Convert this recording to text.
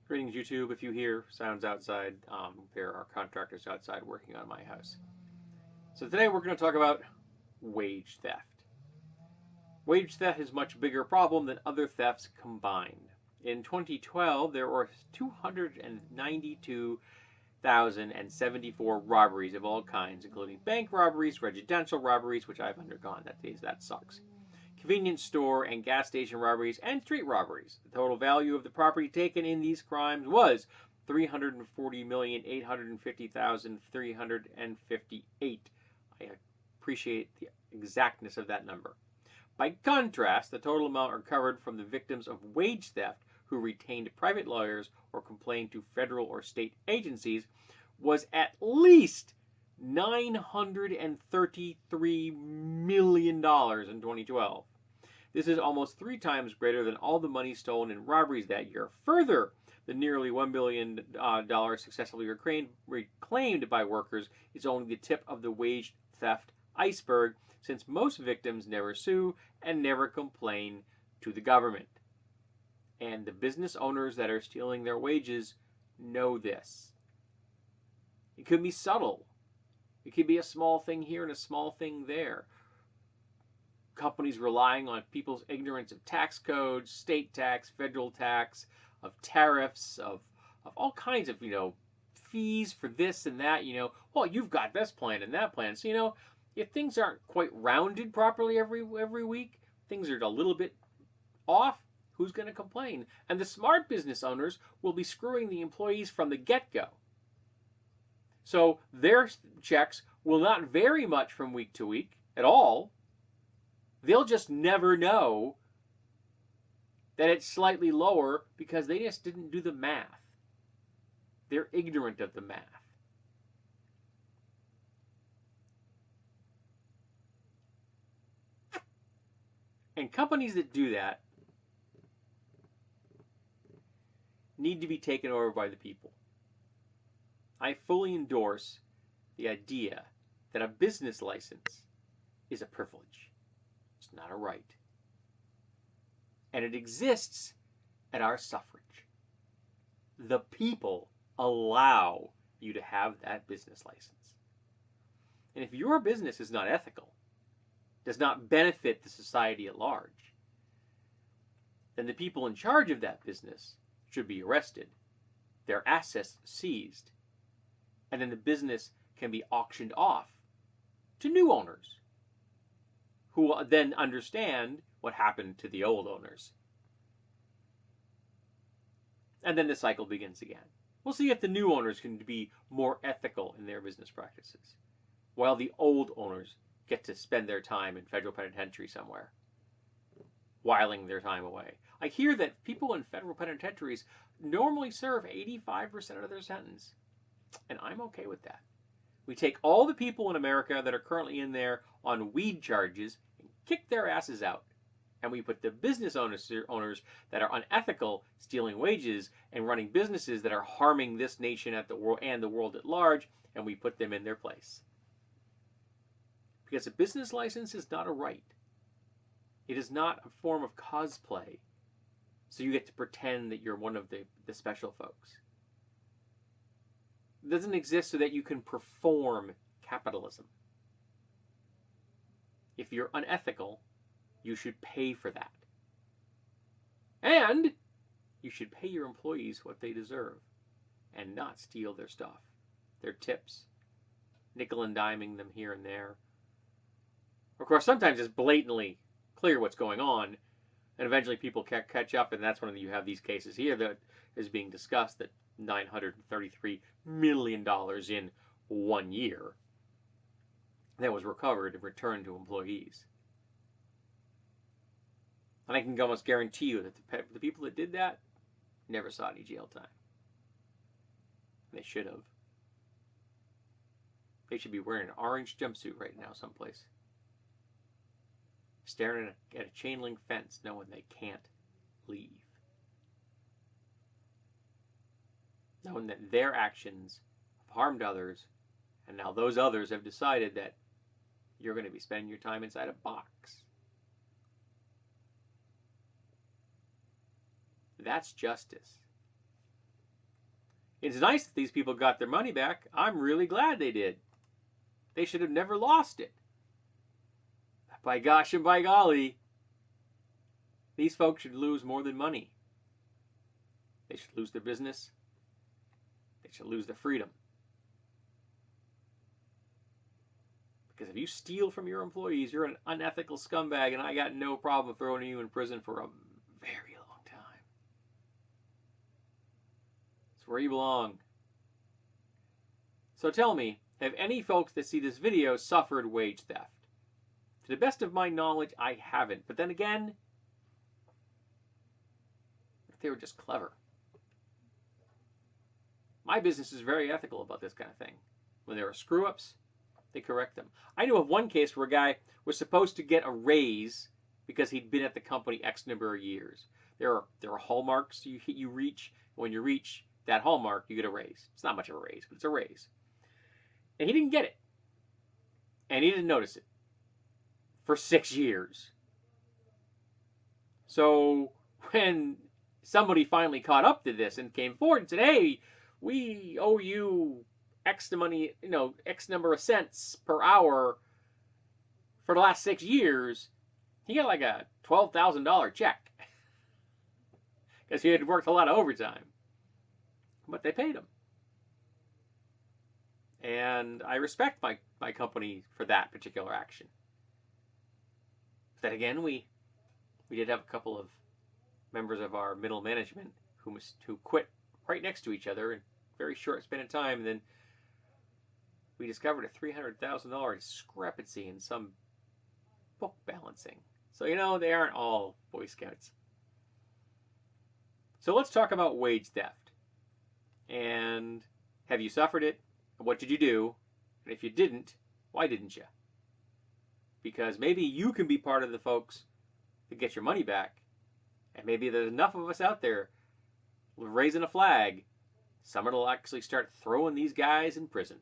Greetings, YouTube. If you hear sounds outside, there are contractors outside working on my house. So today we're going to talk about wage theft. Wage theft is a much bigger problem than other thefts combined. In 2012, there were 292,074 robberies of all kinds, including bank robberies, residential robberies, which I've undergone. That sucks. Convenience store and gas station robberies, and street robberies. The total value of the property taken in these crimes was $340,850,358. I appreciate the exactness of that number. By contrast, the total amount recovered from the victims of wage theft who retained private lawyers or complained to federal or state agencies was at least $933 million in 2012. This is almost 3 times greater than all the money stolen in robberies that year. Further, the nearly $1 billion successfully reclaimed by workers is only the tip of the wage theft iceberg, since most victims never sue and never complain to the government. And the business owners that are stealing their wages know this. It could be subtle. It could be a small thing here and a small thing there. Companies relying on people's ignorance of tax codes, state tax, federal tax, of tariffs, of all kinds of, fees for this and that, well, you've got this plan and that plan. So, if things aren't quite rounded properly every week, things are a little bit off, who's going to complain? And the smart business owners will be screwing the employees from the get-go. So their checks will not vary much from week to week at all. They'll just never know that it's slightly lower because they just didn't do the math. They're ignorant of the math. And companies that do that need to be taken over by the people. I fully endorse the idea that a business license is a privilege. It's not a right. And it exists at our suffrage. The people allow you to have that business license. And if your business is not ethical, does not benefit the society at large, then the people in charge of that business should be arrested, their assets seized, and then the business can be auctioned off to new owners who will then understand what happened to the old owners. And then the cycle begins again. We'll see if the new owners can be more ethical in their business practices, while the old owners get to spend their time in federal penitentiary somewhere, whiling their time away. I hear that people in federal penitentiaries normally serve 85% of their sentence, and I'm okay with that. We take all the people in America that are currently in there on weed charges and kick their asses out. And we put the business owners that are unethical, stealing wages, and running businesses that are harming this nation and the world at large, and we put them in their place. Because a business license is not a right. It is not a form of cosplay, so you get to pretend that you're one of the special folks. It doesn't exist so that you can perform capitalism. If you're unethical, you should pay for that. And you should pay your employees what they deserve and not steal their stuff, their tips, nickel and diming them here and there. Of course, sometimes it's blatantly clear what's going on, and eventually people catch up, and that's when you have these cases here that is being discussed, that $933 million in 1 year that was recovered and returned to employees. And I can almost guarantee you that the people that did that never saw any jail time. They should have. They should be wearing an orange jumpsuit right now someplace, staring at a chain link fence knowing they can't leave. Knowing that their actions have harmed others, and now those others have decided that you're going to be spending your time inside a box. That's justice. It's nice that these people got their money back. I'm really glad they did. They should have never lost it. By gosh and by golly, these folks should lose more than money. They should lose their business. They should lose their freedom. Because if you steal from your employees, you're an unethical scumbag, and I got no problem throwing you in prison for a very long time. It's where you belong. So tell me, have any folks that see this video suffered wage theft? To the best of my knowledge, I haven't. But then again, if they were just clever. My business is very ethical about this kind of thing. When there are screw-ups, they correct them. I know of one case where a guy was supposed to get a raise because he'd been at the company X number of years. There are hallmarks you reach. When you reach that hallmark, you get a raise. It's not much of a raise, but it's a raise. And he didn't get it. And he didn't notice it for 6 years. So when somebody finally caught up to this and came forward and said, hey, we owe you X money, X number of cents per hour for the last 6 years, he got like a $12,000 check because he had worked a lot of overtime. But they paid him. And I respect my company for that particular action. But then again, we did have a couple of members of our middle management who quit right next to each other in a very short span of time. And then we discovered a $300,000 discrepancy in some book balancing. So, they aren't all Boy Scouts. So let's talk about wage theft. And have you suffered it? What did you do? And if you didn't, why didn't you? Because maybe you can be part of the folks that get your money back. And maybe there's enough of us out there raising a flag. Someone will actually start throwing these guys in prison.